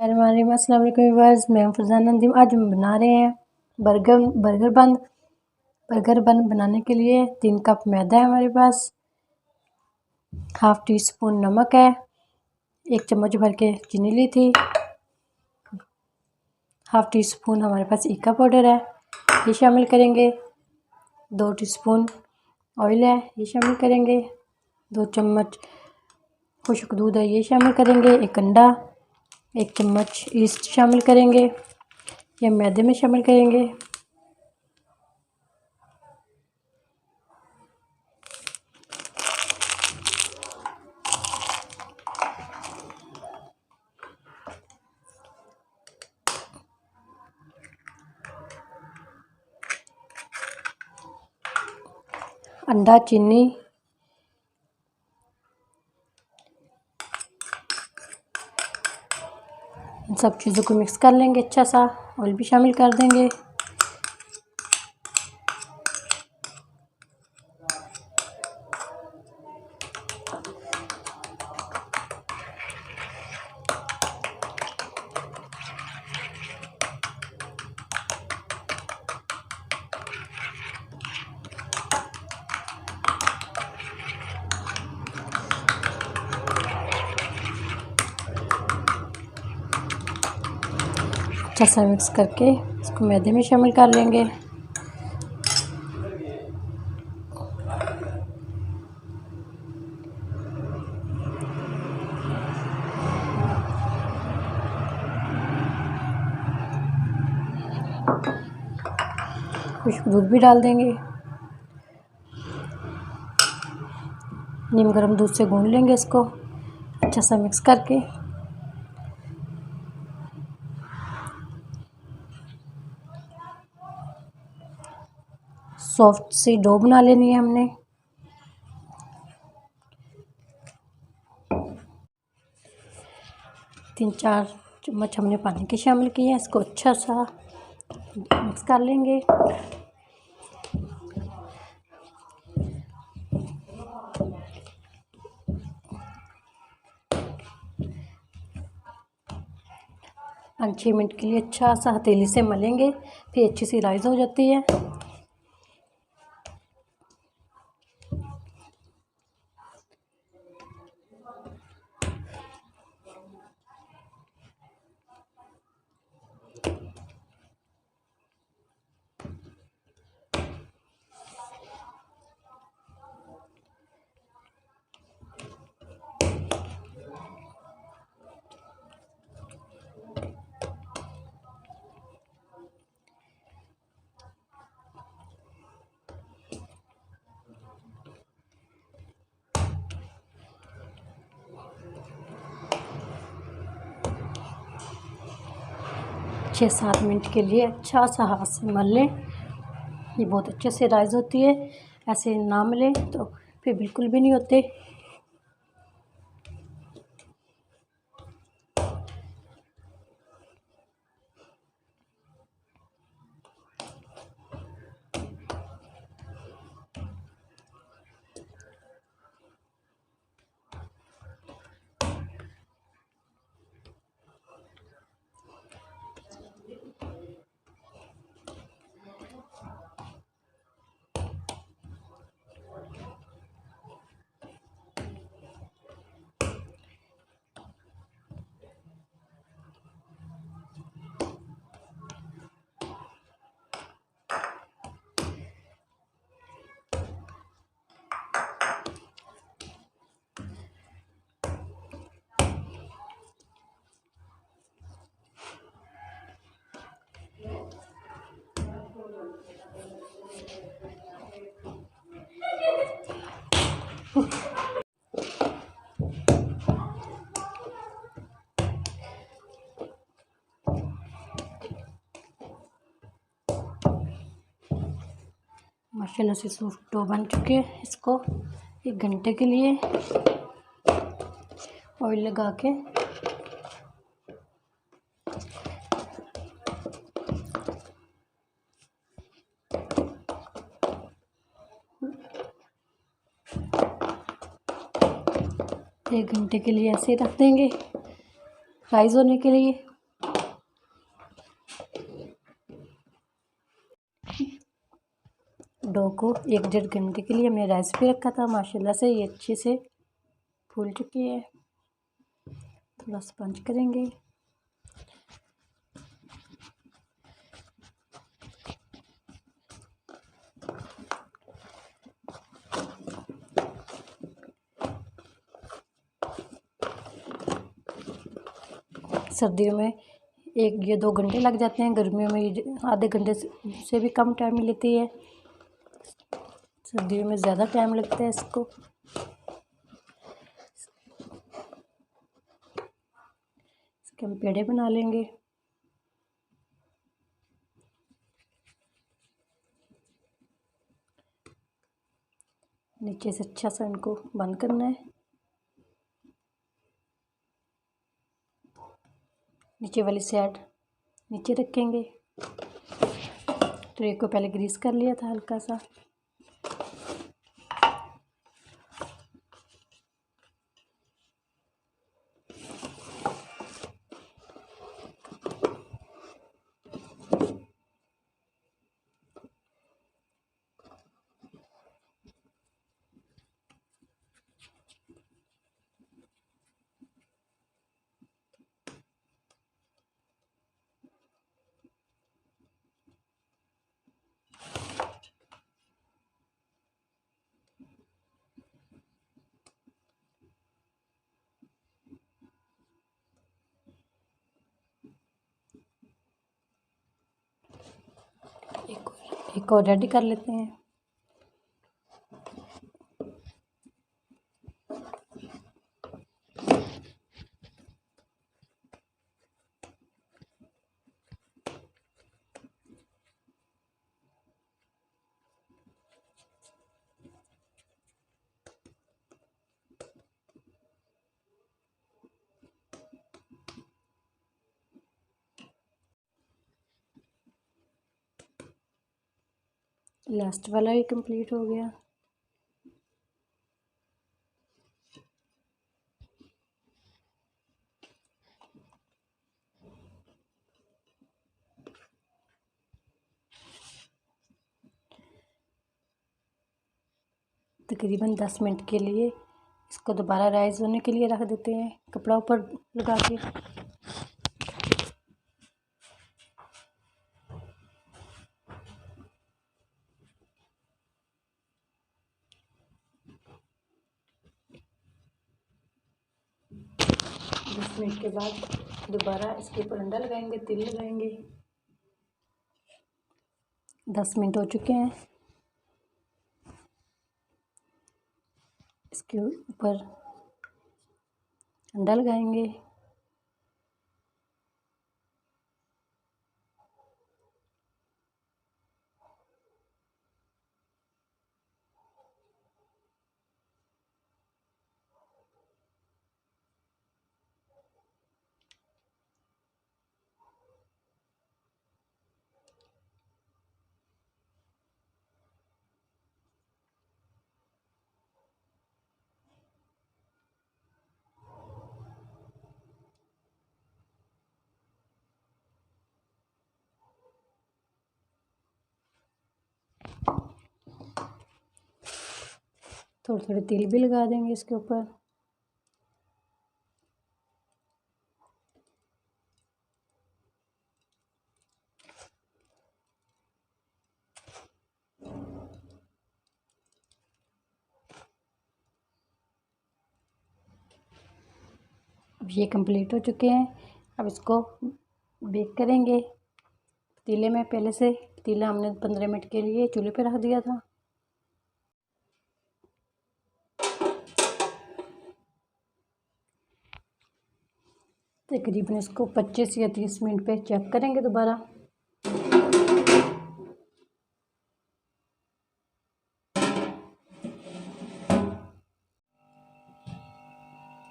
अस्सलाम वालेकुम व्यूअर्स, मैं फरजाना। आज हम बना रहे हैं बर्गर बन बनाने के लिए 3 कप मैदा है हमारे पास, हाफ़ टी स्पून नमक है, 1 चम्मच भर के चीनी ली थी, हाफ़ टी स्पून हमारे पास ईका पाउडर है, ये शामिल करेंगे। 2 टीस्पून ऑयल है, ये शामिल करेंगे। 2 चम्मच खुश्क दूध है, ये शामिल करेंगे। 1 अंडा, 1 चम्मच ईस्ट शामिल करेंगे, ये मैदे में शामिल करेंगे। अंडा, चीनी, इन सब चीज़ों को मिक्स कर लेंगे अच्छा सा। ऑयल भी शामिल कर देंगे। अच्छा सा मिक्स करके इसको मैदे में शामिल कर लेंगे। खुश्क दूध भी डाल देंगे। नीम गर्म दूध से गूंद लेंगे इसको अच्छा सा मिक्स करके। सॉफ्ट सी डो बना लेनी है हमने। तीन चार चम्मच हमने पानी के शामिल किए हैं, इसको अच्छा सा मिक्स कर लेंगे। पाँच 6 मिनट के लिए अच्छा सा हथेली से मलेंगे, फिर अच्छी सी राइस हो जाती है। छः 7 मिनट के लिए अच्छा सा हाथ से मल लें, ये बहुत अच्छे से राइस होती है। ऐसे ना मलें तो फिर बिल्कुल भी नहीं होते। माशाल्लाह से सॉफ्ट डो बन चुके हैं। इसको 1 घंटे के लिए ऑयल लगा के एक घंटे के लिए ऐसे रख देंगे राइस होने के लिए। डो को 1-1.5 घंटे के लिए हमने रेस्ट पे रखा था। माशाल्लाह से ये अच्छे से फूल चुकी है। थोड़ा स्पंज करेंगे। सर्दियों में 1 या 2 घंटे लग जाते हैं, गर्मियों में ये आधे घंटे से भी कम टाइम लेती है। सर्दियों में ज़्यादा टाइम लगता है इसको। इसके हम पेड़े बना लेंगे। नीचे से अच्छा सा इनको बंद करना है। नीचे वाली साइड नीचे रखेंगे। ट्रे को पहले ग्रीस कर लिया था हल्का सा। एक और रेडी कर लेते हैं। लास्ट वाला भी कंप्लीट हो गया। तकरीबन 10 मिनट के लिए इसको दोबारा राइज होने के लिए रख देते हैं, कपड़ा ऊपर लगा के। मिनट के बाद दोबारा इसके ऊपर अंडा लगाएंगे, तिल लगाएंगे। 10 मिनट हो चुके हैं। इसके ऊपर अंडा लगाएंगे। थोड़े थोड़े तिल भी लगा देंगे इसके ऊपर। अब ये कंप्लीट हो चुके हैं। अब इसको बेक करेंगे पतीले में। पहले से पतीला हमने 15 मिनट के लिए चूल्हे पे रख दिया था। तकरीबन इसको 25 या 30 मिनट पे चेक करेंगे दोबारा।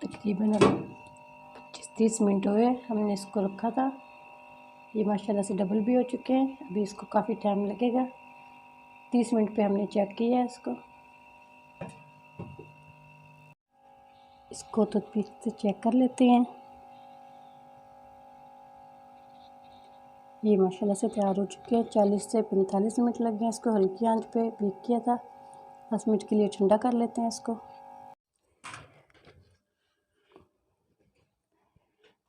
तकरीबन 25-30 मिनट हुए हमने इसको रखा था। ये माशाल्लाह से डबल भी हो चुके हैं। अभी इसको काफ़ी टाइम लगेगा। 30 मिनट पे हमने चेक किया है इसको। इसको टूथपिक से चेक कर लेते हैं। ये माशाल्लाह से तैयार हो चुके हैं। 40 से 45 मिनट लग गए इसको हल्की आंच पे बेक किया था। 10 मिनट के लिए ठंडा कर लेते हैं इसको।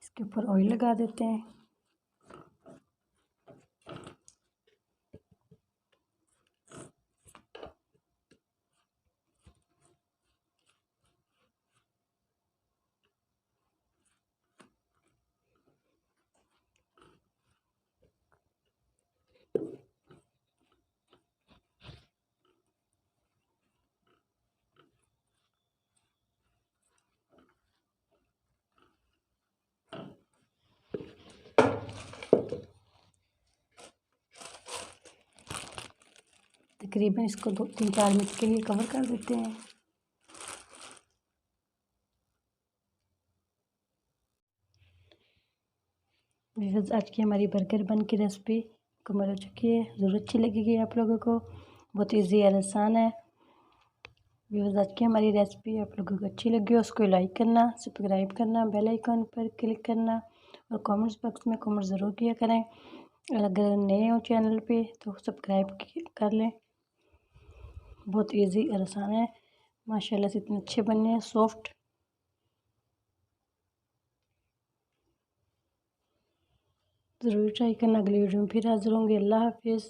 इसके ऊपर ऑयल लगा देते हैं। तकरीबन इसको 2-3-4 मिनट के लिए कवर कर देते हैं। व्यूअर्स, आज की हमारी बर्गर बन की रेसिपी मुकम्मल हो चुकी है। ज़रूर अच्छी लगेगी आप लोगों को। बहुत इजी और आसान है। व्यूअर्स, आज की हमारी रेसिपी आप लोगों को अच्छी लगी हो उसको लाइक करना, सब्सक्राइब करना, बेल आइकन पर क्लिक करना और कमेंट्स बॉक्स में कमेंट ज़रूर किया करें। और अगर नए हो चैनल पे तो सब्सक्राइब कर लें। बहुत इजी और आसान है। माशाल्लाह से इतने अच्छे बने हैं, सॉफ्ट। ज़रूर ट्राई करना। अगली वीडियो में फिर हाज़िर होंगे। अल्लाह हाफिज़।